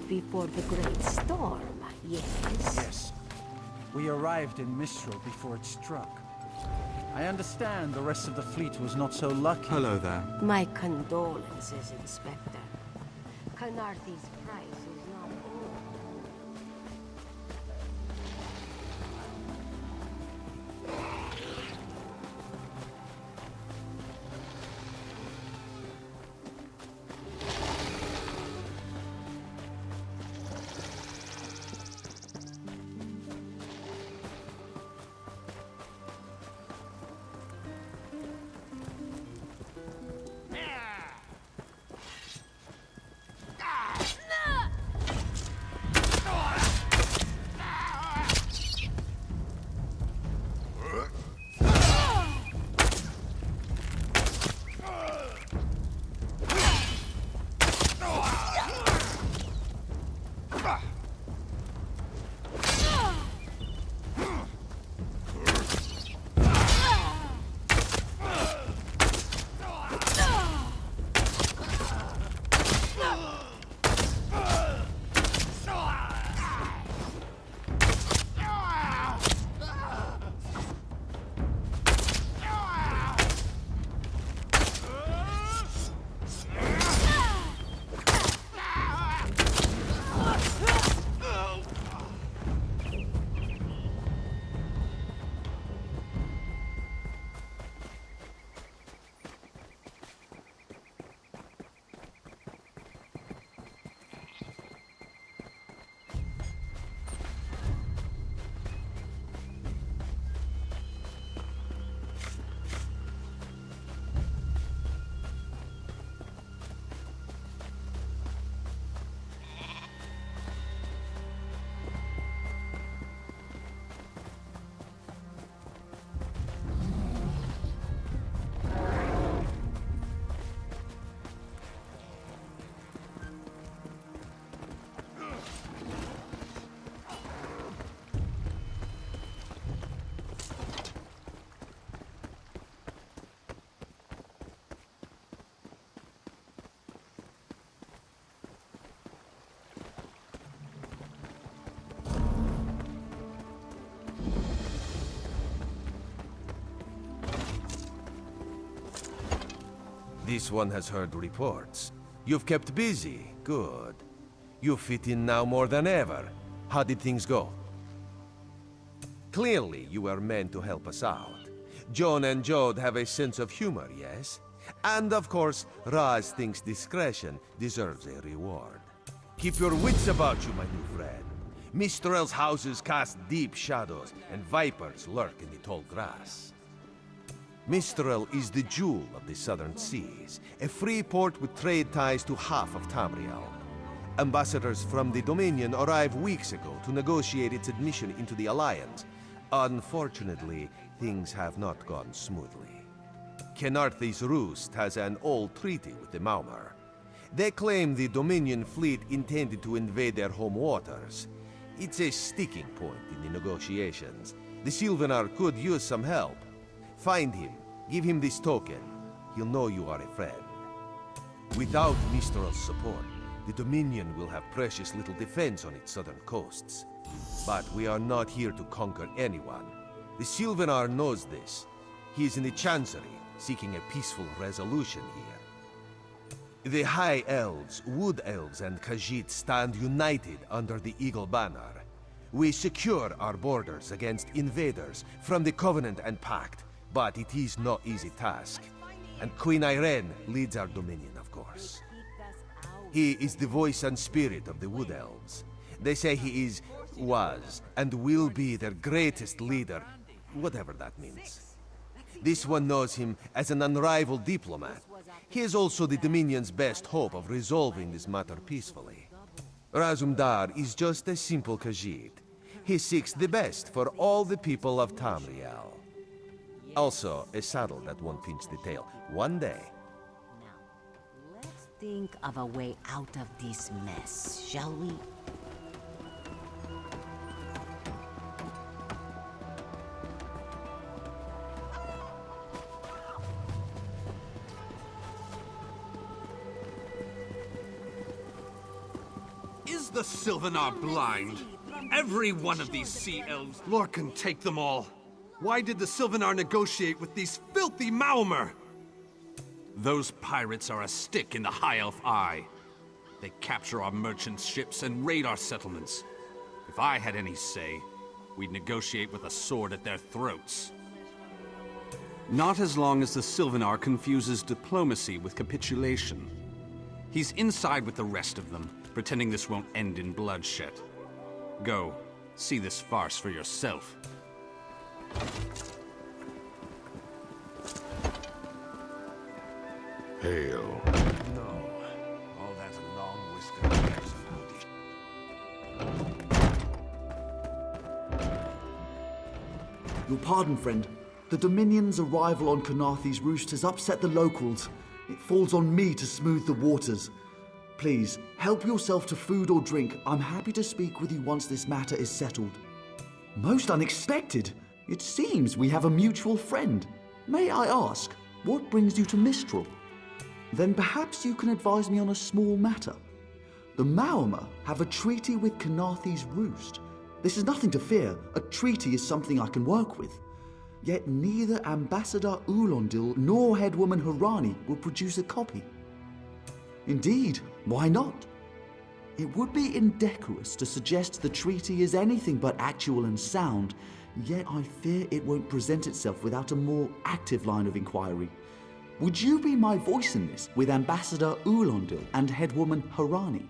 before the great storm, yes? Yes. We arrived in Mistral before it struck. I understand the rest of the fleet was not so lucky. Hello there. My condolences, Inspector. Canarthi's price is not over. This one has heard reports. You've kept busy. Good. You fit in now more than ever. How did things go? Clearly, you were meant to help us out. John and Jode have a sense of humor, yes? And of course, Raz thinks discretion deserves a reward. Keep your wits about you, my new friend. Mistral's houses cast deep shadows, and vipers lurk in the tall grass. Mistral is the jewel of the southern seas, a free port with trade ties to half of Tamriel. Ambassadors from the Dominion arrived weeks ago to negotiate its admission into the Alliance. Unfortunately, things have not gone smoothly. Kenarthi's Roost has an old treaty with the Maumar. They claim the Dominion fleet intended to invade their home waters. It's a sticking point in the negotiations. The Sylvanar could use some help. Find him, give him this token. He'll know you are a friend. Without Mistral's support, the Dominion will have precious little defense on its southern coasts. But we are not here to conquer anyone. The Sylvanar knows this. He is in the Chancery, seeking a peaceful resolution here. The High Elves, Wood Elves, and Khajiit stand united under the Eagle Banner. We secure our borders against invaders from the Covenant and Pact, but it is no easy task. And Queen Irene leads our dominion, of course. He is the voice and spirit of the Wood Elves. They say he was, and will be their greatest leader, whatever that means. This one knows him as an unrivaled diplomat. He is also the Dominion's best hope of resolving this matter peacefully. Razumdar is just a simple Khajiit. He seeks the best for all the people of Tamriel. Also, a saddle that won't pinch the tail. One day. Now, let's think of a way out of this mess, shall we? Is Is the Sylvanar blind? Every one of these sea elves. Lorcan, take them all. Why did the Sylvanar negotiate with these filthy Maormer? Those pirates are a stick in the High Elf eye. They capture our merchant ships and raid our settlements. If I had any say, we'd negotiate with a sword at their throats. Not as long as the Sylvanar confuses diplomacy with capitulation. He's inside with the rest of them, pretending this won't end in bloodshed. Go, see this farce for yourself. Hail. No. All that long wisdom cares about it. Your pardon, friend. The Dominion's arrival on Kanathe's Roost has upset the locals. It falls on me to smooth the waters. Please, help yourself to food or drink. I'm happy to speak with you once this matter is settled. Most unexpected. It seems we have a mutual friend. May I ask, what brings you to Mistral? Then perhaps you can advise me on a small matter. The Maormer have a treaty with Kanathe's Roost. This is nothing to fear. A treaty is something I can work with. Yet neither Ambassador Ulondil nor Headwoman Harani will produce a copy. Indeed, why not? It would be indecorous to suggest the treaty is anything but actual and sound, yet I fear it won't present itself without a more active line of inquiry. Would you be my voice in this with Ambassador Ulondil and Headwoman Harani?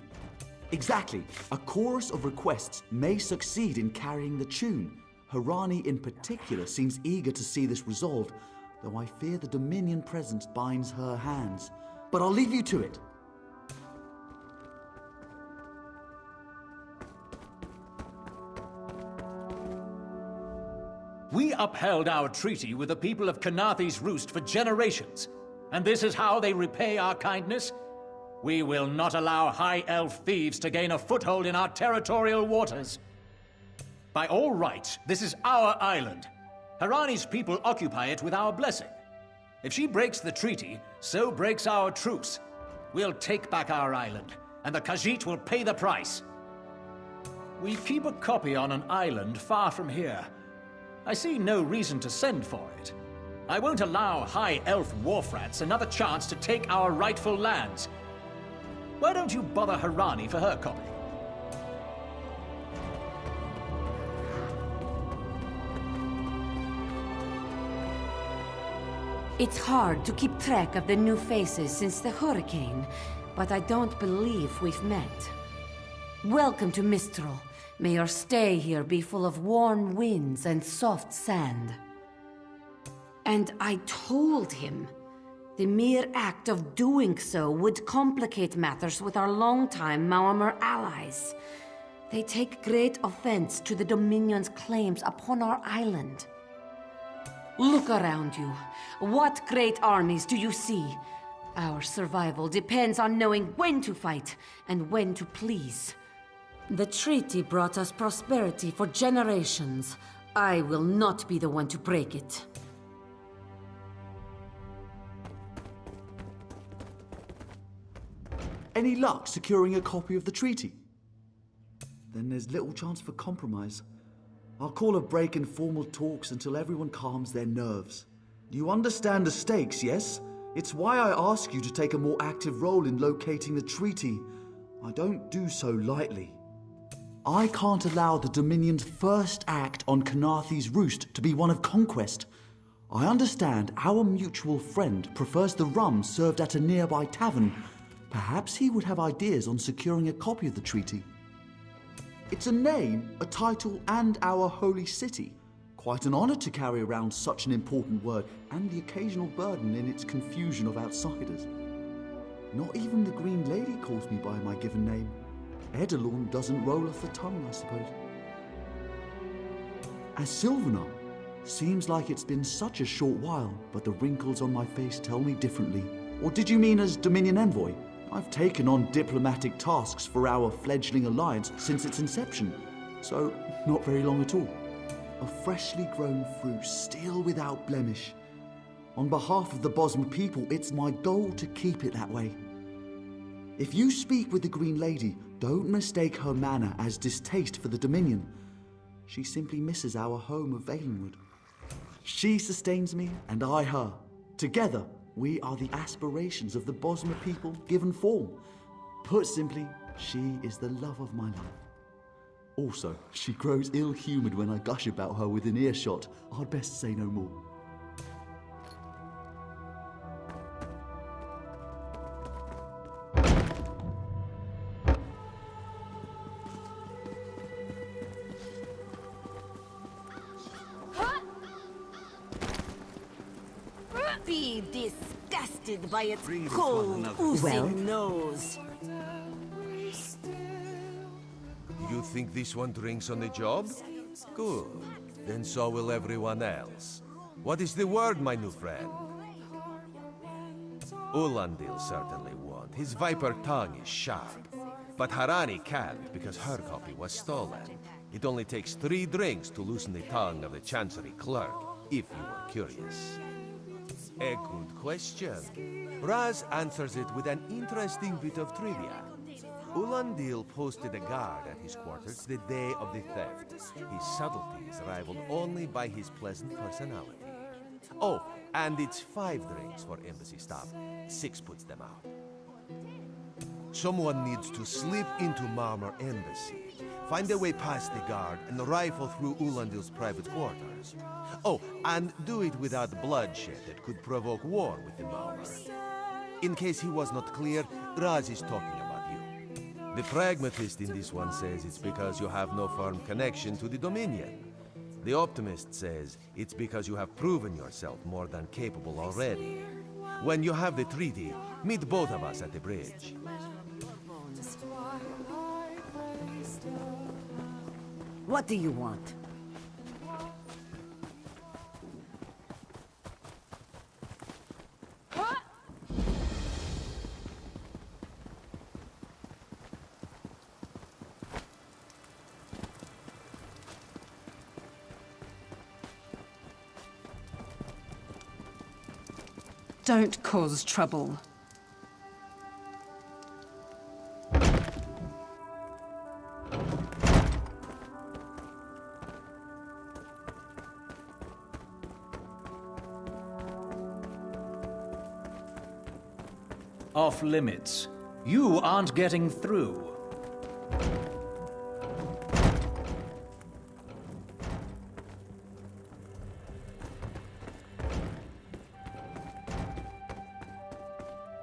Exactly. A chorus of requests may succeed in carrying the tune. Harani in particular seems eager to see this resolved, though I fear the Dominion presence binds her hands. But I'll leave you to it. We upheld our treaty with the people of Kanathe's Roost for generations, and this is how they repay our kindness? We will not allow High Elf thieves to gain a foothold in our territorial waters. By all rights, this is our island. Harani's people occupy it with our blessing. If she breaks the treaty, so breaks our truce. We'll take back our island, and the Khajiit will pay the price. We keep a copy on an island far from here. I see no reason to send for it. I won't allow High Elf wharf-rats another chance to take our rightful lands. Why don't you bother Harani for her copy? It's hard to keep track of the new faces since the hurricane, but I don't believe we've met. Welcome to Mistral. May your stay here be full of warm winds and soft sand. And I told him, the mere act of doing so would complicate matters with our longtime Maormer allies. They take great offense to the Dominion's claims upon our island. Look around you. What great armies do you see? Our survival depends on knowing when to fight and when to please. The treaty brought us prosperity for generations. I will not be the one to break it. Any luck securing a copy of the treaty? Then there's little chance for compromise. I'll call a break in formal talks until everyone calms their nerves. You understand the stakes, yes? It's why I ask you to take a more active role in locating the treaty. I don't do so lightly. I can't allow the Dominion's first act on Kanathe's Roost to be one of conquest. I understand our mutual friend prefers the rum served at a nearby tavern. Perhaps he would have ideas on securing a copy of the treaty. It's a name, a title, and our holy city. Quite an honor to carry around such an important word, and the occasional burden in its confusion of outsiders. Not even the Green Lady calls me by my given name. Edelorn doesn't roll off the tongue, I suppose. As Sylvanar, seems like it's been such a short while, but the wrinkles on my face tell me differently. Or did you mean as Dominion Envoy? I've taken on diplomatic tasks for our fledgling alliance since its inception, so not very long at all. A freshly grown fruit, still without blemish. On behalf of the Bosmer people, it's my goal to keep it that way. If you speak with the Green Lady, Don't mistake her manner as distaste for the Dominion. She simply misses our home of Valenwood. She sustains me, and I her. Together, we are the aspirations of the Bosmer people given form. Put simply, she is the love of my life. Also, she grows ill-humoured when I gush about her within earshot. I'd best say no more. Be disgusted by its Breathe with cold, one another. oozing nose. You think this one drinks on the job? Good. Then so will everyone else. What is the word, my new friend? Ulandil certainly won't. His viper tongue is sharp. But Harani can't, because her copy was stolen. It only takes 3 drinks to loosen the tongue of the Chancery clerk, if you were curious. A good question. Raz answers it with an interesting bit of trivia. Ulandil posted a guard at his quarters the day of the theft. His subtleties rivaled only by his pleasant personality. Oh, and it's 5 drinks for embassy staff. 6 puts them out. Someone needs to slip into Marmor Embassy, find a way past the guard, and rifle through Ulandil's private quarters. Oh, and do it without bloodshed that could provoke war within Marmor. In case he was not clear, Raz is talking about you. The pragmatist in this one says it's because you have no firm connection to the Dominion. The optimist says it's because you have proven yourself more than capable already. When you have the treaty, meet both of us at the bridge. What do you want? Don't cause trouble. Off limits. You aren't getting through.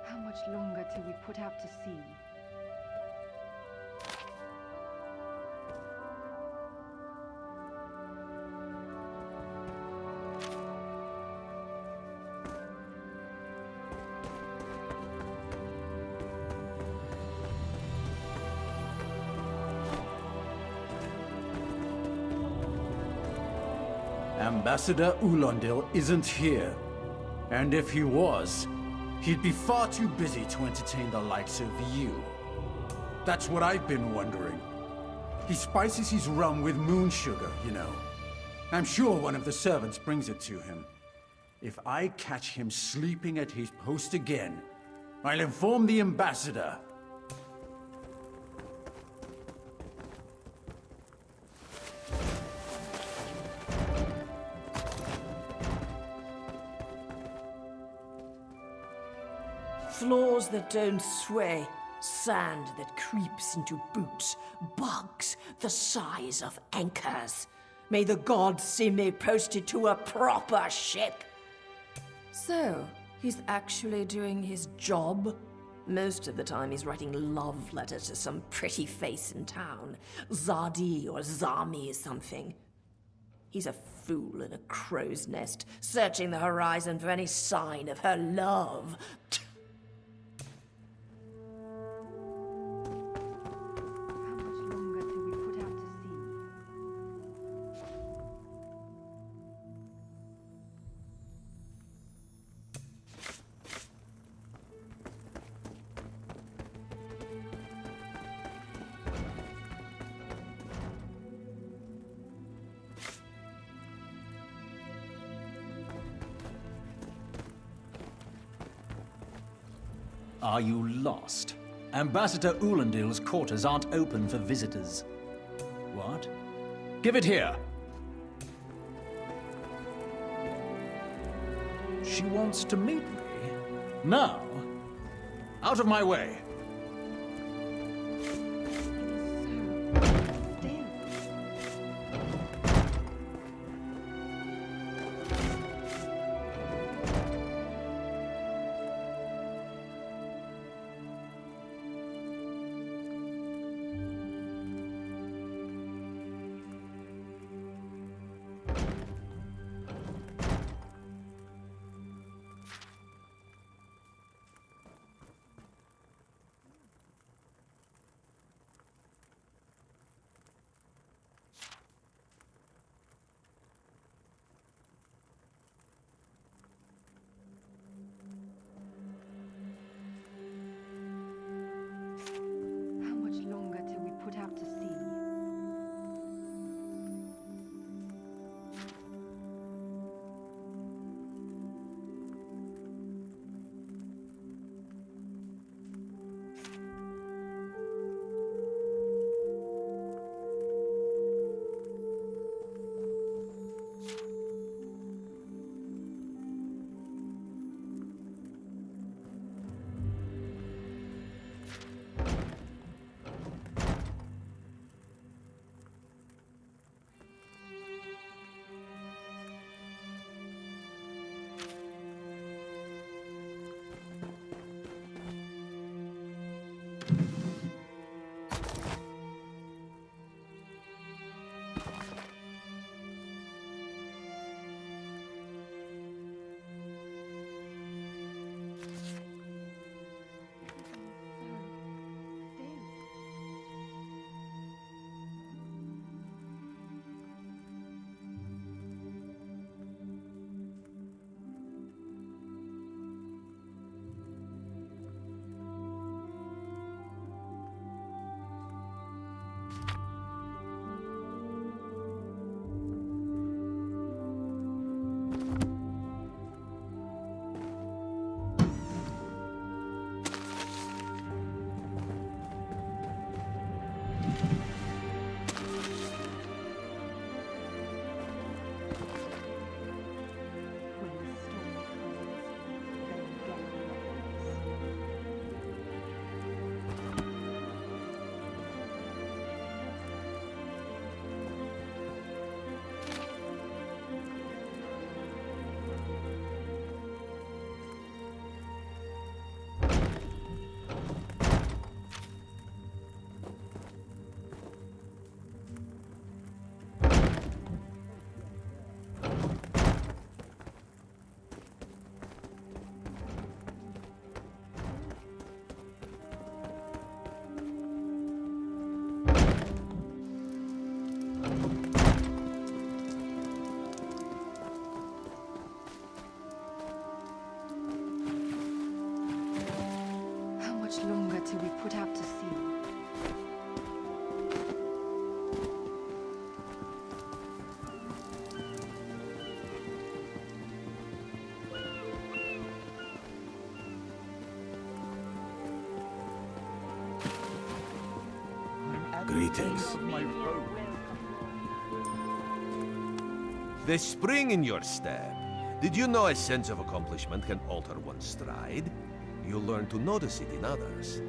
How much longer till we put out to sea? Ambassador Ulandil isn't here. And if he was, he'd be far too busy to entertain the likes of you. That's what I've been wondering. He spices his rum with moon sugar, you know. I'm sure one of the servants brings it to him. If I catch him sleeping at his post again, I'll inform the ambassador. Floors that don't sway, sand that creeps into boots, bugs the size of anchors. May the gods see me posted to a proper ship. So, he's actually doing his job? Most of the time he's writing love letters to some pretty face in town. Zadi or Zami or something. He's a fool in a crow's nest, searching the horizon for any sign of her love. How much longer till we put out to sea? Are you lost? Ambassador Ulandil's quarters aren't open for visitors. What? Give it here! She wants to meet me? Now? Out of my way! How much longer till we put out to sea? Longer till we put out to sea. Greetings. The spring in your step. Did you know a sense of accomplishment can alter one's stride? You'll learn to notice it in others.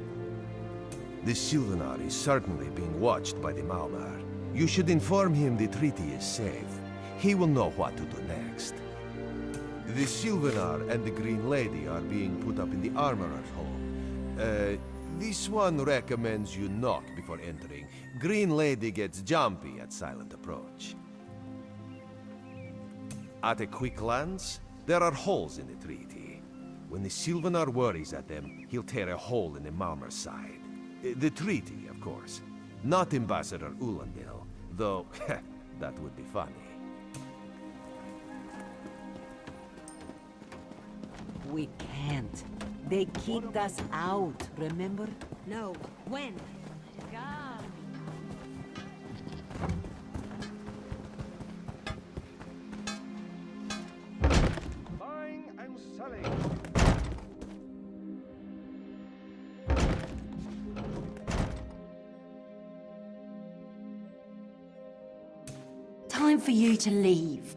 The Sylvanar is certainly being watched by the Maumar. You should inform him the treaty is safe. He will know what to do next. The Sylvanar and the Green Lady are being put up in the Armorer's Hall. This one recommends you knock before entering. Green Lady gets jumpy at silent approach. At a quick glance, there are holes in the treaty. When the Sylvanar worries at them, he'll tear a hole in the Malmer's side. The treaty, of course. Not Ambassador Ulandil, though that would be funny. We can't. They kicked us out, remember? No. When? Buying and selling. time for you to leave.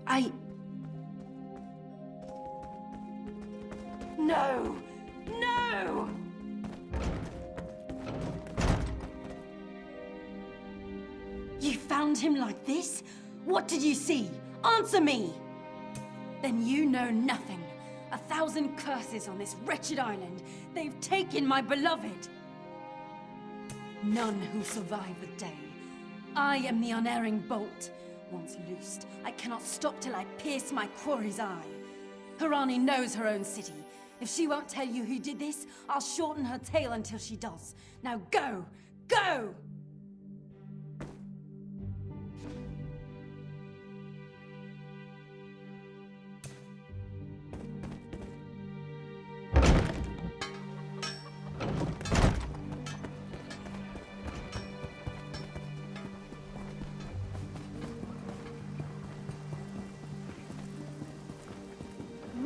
No! No! You found him like this? What did you see? Answer me! Then you know nothing. 1,000 curses on this wretched island. They've taken my beloved. None who survive the day. I am the unerring bolt. Once loosed, I cannot stop till I pierce my quarry's eye. Harani knows her own city. If she won't tell you who did this, I'll shorten her tale until she does. Now go! Go!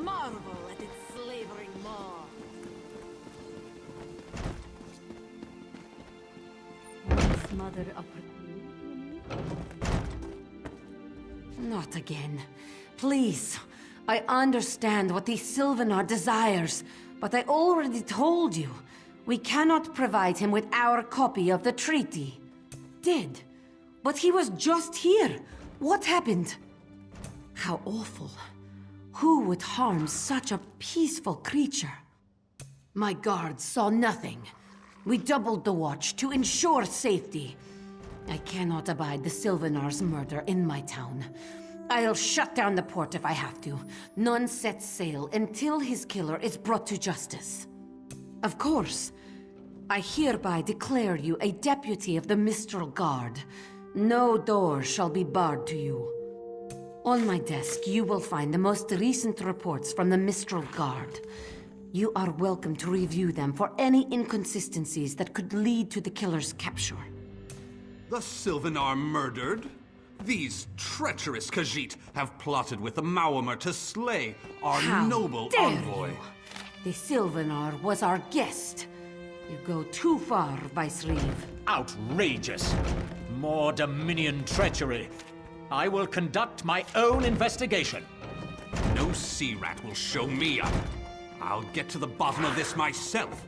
Marvel at its slavering maw. Once mother of Not again. Please. I understand what the Sylvanar desires, but I already told you. We cannot provide him with our copy of the treaty. Did. But he was just here. What happened? How awful. Who would harm such a peaceful creature? My guards saw nothing. We doubled the watch to ensure safety. I cannot abide the Sylvanar's murder in my town. I'll shut down the port if I have to. None sets sail until his killer is brought to justice. Of course. I hereby declare you a deputy of the Mistral Guard. No door shall be barred to you. On my desk, you will find the most recent reports from the Mistral Guard. You are welcome to review them for any inconsistencies that could lead to the killer's capture. The Sylvanar murdered? These treacherous Khajiit have plotted with the Maormer to slay our How noble dare envoy. you? The Sylvanar was our guest. You go too far, Vice-Reeve. Outrageous! More Dominion treachery. I will conduct my own investigation. No sea rat will show me up. I'll get to the bottom of this myself.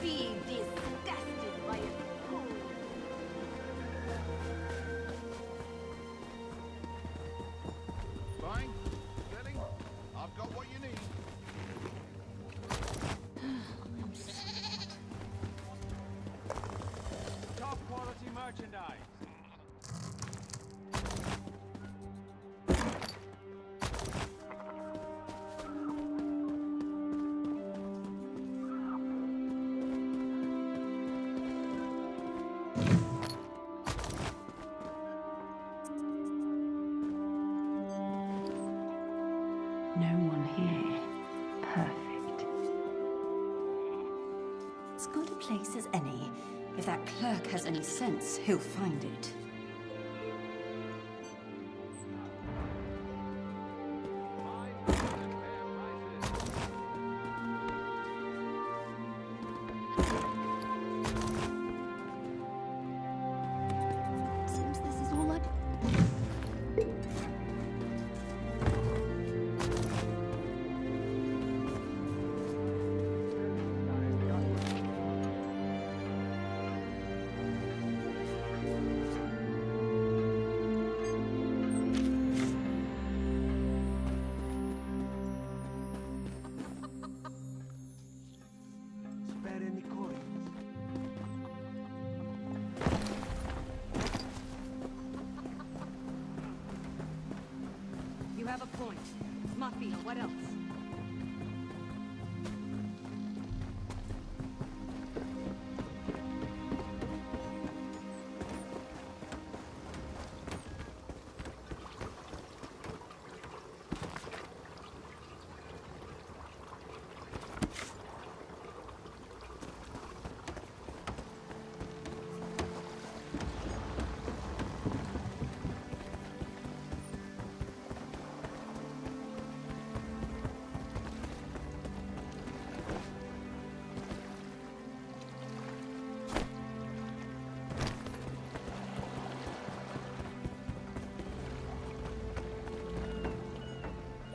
Be disgusted by a fool. Fine. Steady. I've got what you need. Top quality merchandise. No one here. Perfect. As good a place as any. If that clerk has any sense, he'll find it. Seems this is all I... Mafia, what else?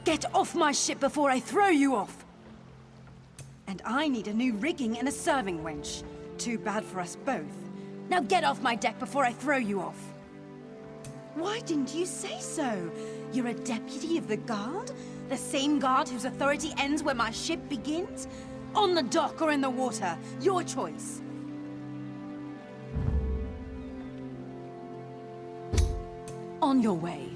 Get off my ship before I throw you off! And I need a new rigging and a serving wench. Too bad for us both. Now get off my deck before I throw you off! Why didn't you say so? You're a deputy of the guard? The same guard whose authority ends where my ship begins? On the dock or in the water, your choice. On your way.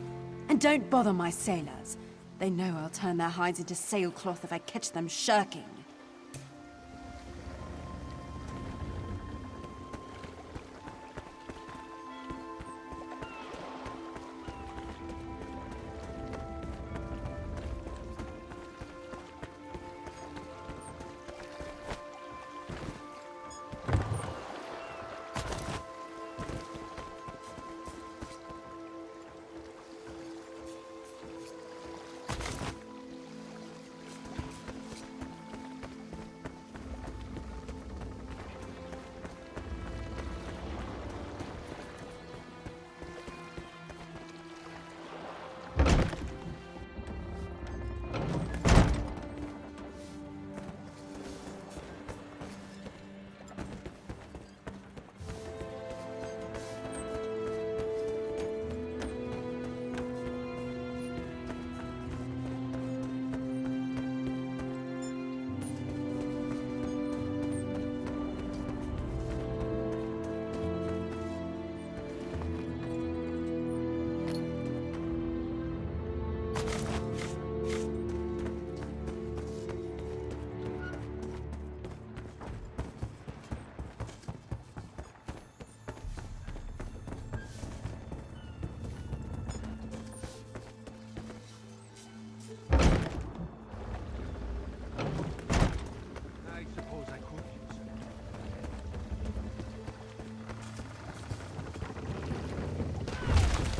And don't bother my sailors. They know I'll turn their hides into sailcloth if I catch them shirking.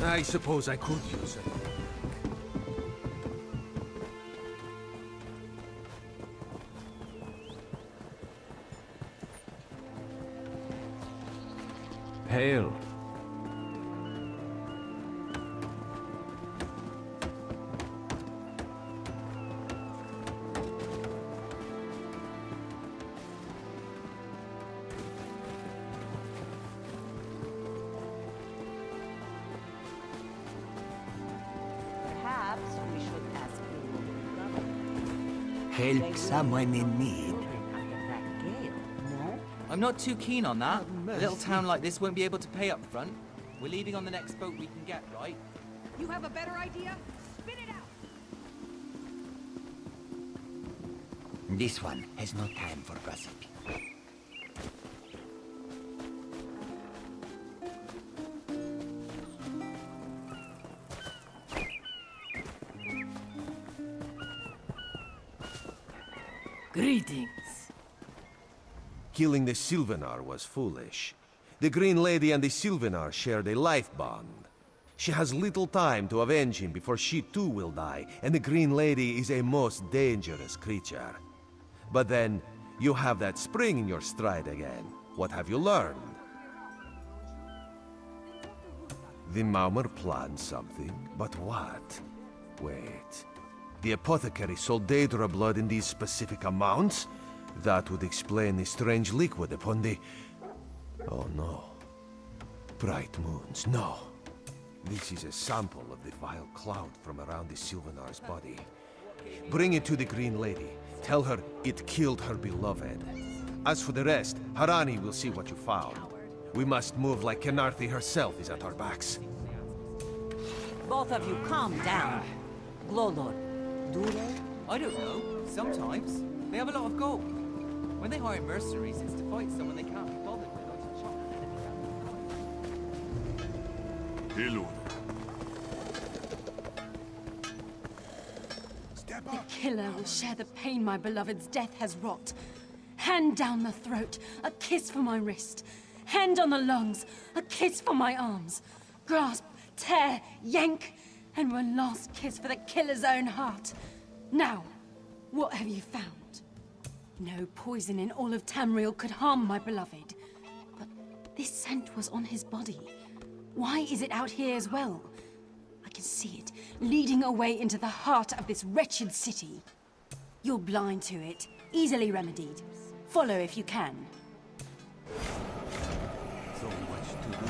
I suppose I could use it. Hail. Perhaps we should ask Help someone in need. that Gale, no? I'm not too keen on that. A little town like this won't be able to pay up front. We're leaving on the next boat we can get, right? You have a better idea? Spit it out! This one has no time for gossip. Greetings. Killing the Sylvanar was foolish. The Green Lady and the Sylvanar shared a life bond. She has little time to avenge him before she too will die, and the Green Lady is a most dangerous creature. But then, you have that spring in your stride again. What have you learned? The Maumr planned something, but what? Wait. The apothecary sold Daedra blood in these specific amounts? That would explain the strange liquid upon the... Oh no. Bright moons, no. This is a sample of the vile cloud from around the Sylvanar's body. Bring it to the Green Lady. Tell her it killed her beloved. As for the rest, Harani will see what you found. We must move like Khenarthi herself is at our backs. Both of you calm down. Glowlord, Do they? I don't know. Sometimes. They have a lot of gold. When they hire mercenaries, it's to fight someone they can't be bothered with or to chop an enemy down. The killer will share the pain my beloved's death has wrought. Hand down the throat, a kiss for my wrist. Hand on the lungs, a kiss for my arms. Grasp, tear, yank, and one last kiss for the killer's own heart. Now, what have you found? No poison in all of Tamriel could harm my beloved. But this scent was on his body. Why is it out here as well? I can see it, leading away into the heart of this wretched city. You're blind to it, easily remedied. Follow if you can. So much to do.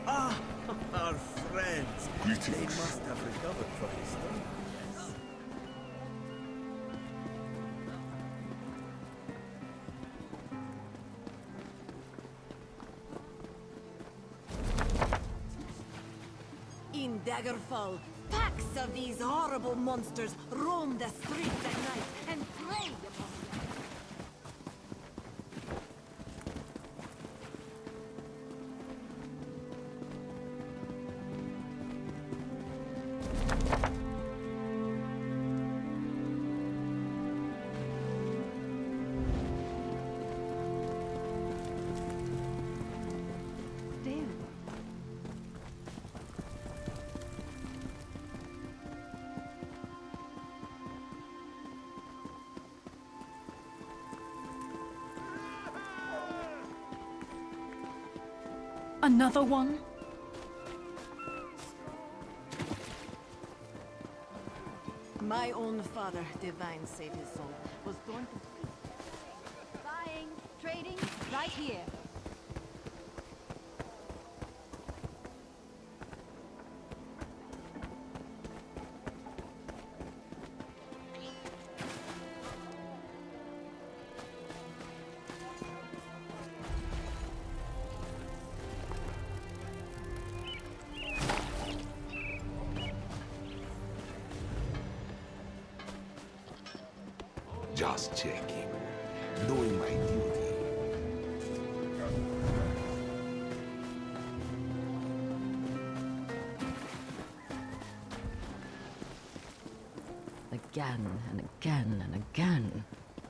Ah, our friends. They must have recovered from the storm. In Daggerfall, packs of these horrible monsters roam the streets at night and prey upon them. Another one? My own father, divine save his soul, was torn to... Buying, trading, right here. Just checking. Doing my duty. Again and again and again.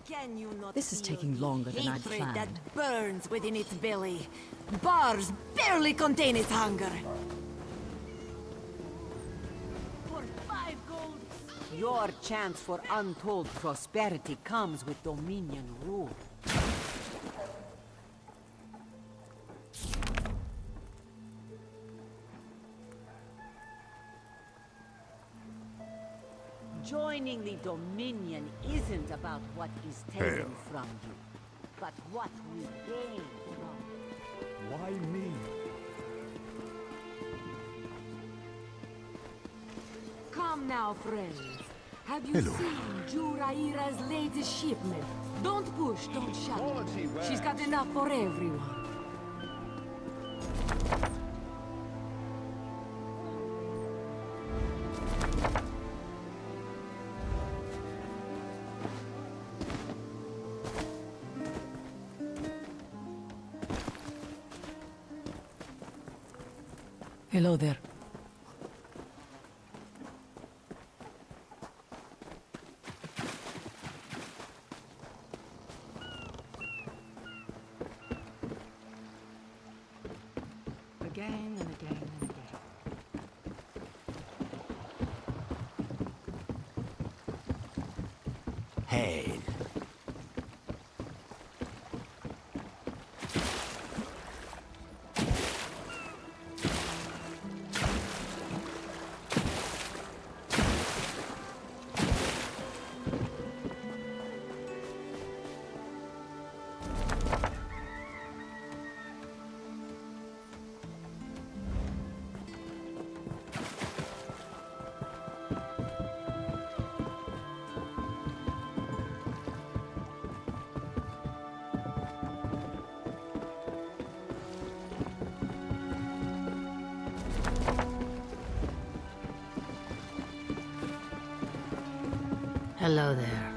Can you not This is feel taking the longer than I'd hatred planned. that burns within its belly? Bars barely contain its hunger. For 5 gold. Your chance for untold prosperity comes with Dominion rule. Joining the Dominion isn't about what is taken from you, but what we gain from. Why me? Come now, friends. Have you seen Juraira's latest shipment? Don't push, don't shove. She's got enough for everyone. Hello there. Again and again and again. Hail. Hello there.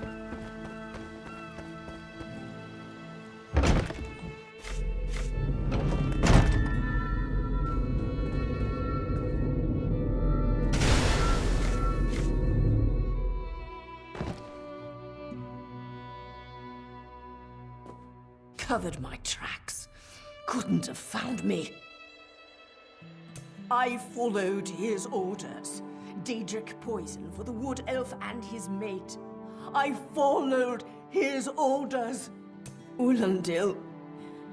Covered my tracks. Couldn't have found me. I followed his orders. Daedric poison for the wood elf and his mate. I followed his orders. Ulandil.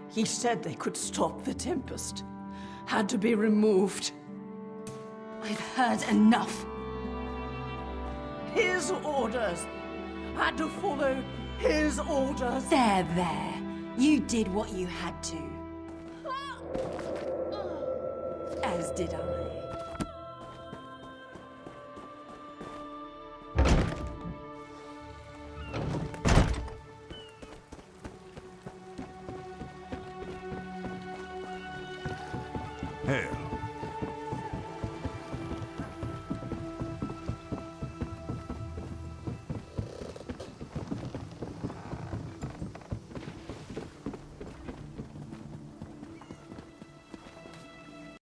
He said they could stop the Tempest. Had to be removed. I've heard enough. His orders. Had to follow his orders. There. You did what you had to. As did I. Hail.